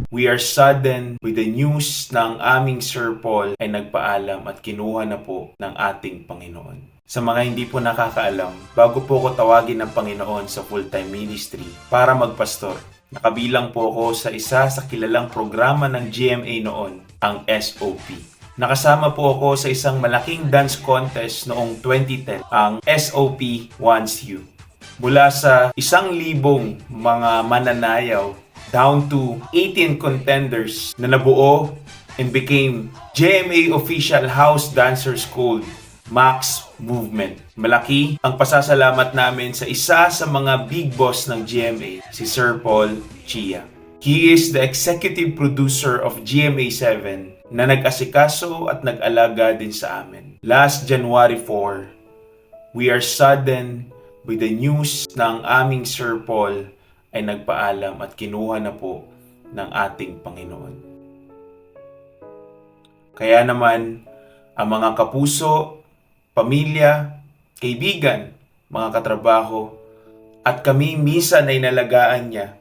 We are saddened with the news na ang aming Sir Paul ay nagpaalam at kinuha na po ng ating Panginoon. Sa mga hindi po nakakaalam, bago po ko tawagin ng Panginoon sa full-time ministry para magpastor, nakabilang po ako sa isa sa kilalang programa ng GMA noon, ang SOP. Nakasama po ako sa isang malaking dance contest noong 2010, ang SOP Wants You. Mula sa 1,000 mga mananayaw down to 18 contenders na nabuo and became GMA official house dancers called Max Movement. Malaki ang pasasalamat namin sa isa sa mga big boss ng GMA, si Sir Paul Chia. He is the executive producer of GMA 7 na nag-asikaso at nag-alaga din sa amin. Last January 4, we are saddened with the news na ang aming Sir Paul ay nagpaalam at kinuha na po ng ating Panginoon. Kaya naman, ang mga kapuso, pamilya, kaibigan, mga katrabaho, at kami minsan ay nalagaan niya,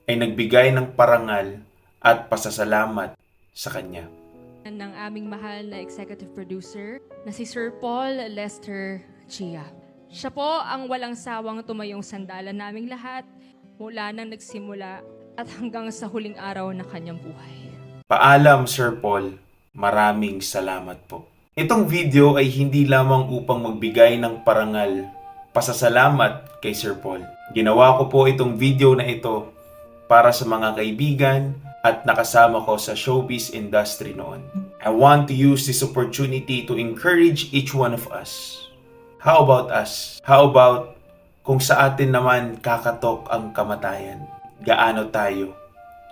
ay nagbigay ng parangal at pasasalamat sa Kanya. Ng aming mahal na executive producer na si Sir Paul Lester Chia. Siya po ang walang sawang tumayong sandalan naming lahat mula nang nagsimula at hanggang sa huling araw ng kanyang buhay. Paalam, Sir Paul. Maraming salamat po. Itong video ay hindi lamang upang magbigay ng parangal, pasasalamat kay Sir Paul. Ginawa ko po itong video na ito para sa mga kaibigan at nakasama ko sa showbiz industry noon. I want to use this opportunity to encourage each one of us. How about us? How about kung sa atin naman kakatok ang kamatayan? Gaano tayo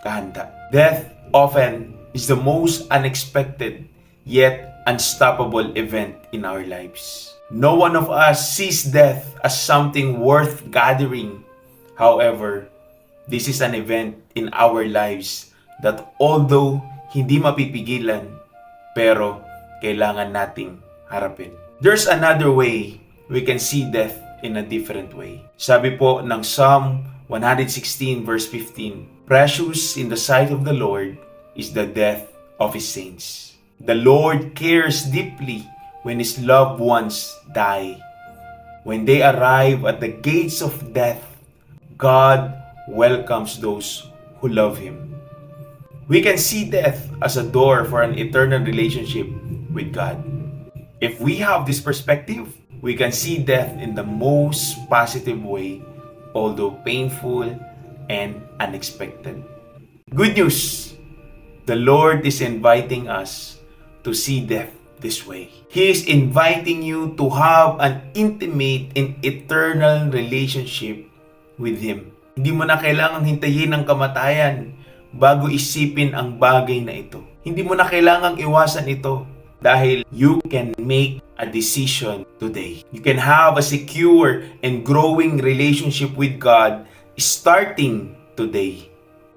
kahanda? Death often is the most unexpected yet unstoppable event in our lives. No one of us sees death as something worth gathering. However, this is an event in our lives that although hindi mapipigilan, pero kailangan nating harapin. There's another way we can see death in a different way. Sabi po ng Psalm 116 verse 15, "Precious in the sight of the Lord is the death of His saints." The Lord cares deeply when His loved ones die. When they arrive at the gates of death, God welcomes those who love Him. We can see death as a door for an eternal relationship with God. If we have this perspective, we can see death in the most positive way, although painful and unexpected. Good news! The Lord is inviting us to see death this way. He is inviting you to have an intimate and eternal relationship with Him. Hindi mo na kailangang hintayin ang kamatayan bago isipin ang bagay na ito. Hindi mo na kailangang iwasan ito dahil you can make a decision today. You can have a secure and growing relationship with God starting today.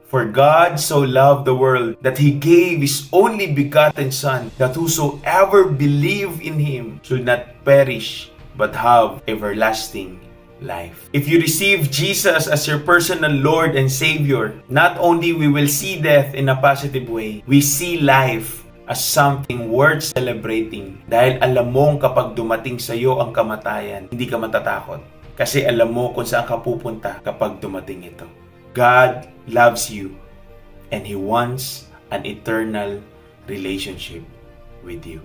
For God so loved the world that He gave His only begotten Son, that whosoever believe in Him should not perish but have everlasting life. If you receive Jesus as your personal Lord and Savior, not only we will see death in a positive way, we see life as something worth celebrating. Dahil alam mong kapag dumating sa iyo ang kamatayan, hindi ka matatakot. Kasi alam mo kung saan ka pupunta kapag dumating ito. God loves you and He wants an eternal relationship with you.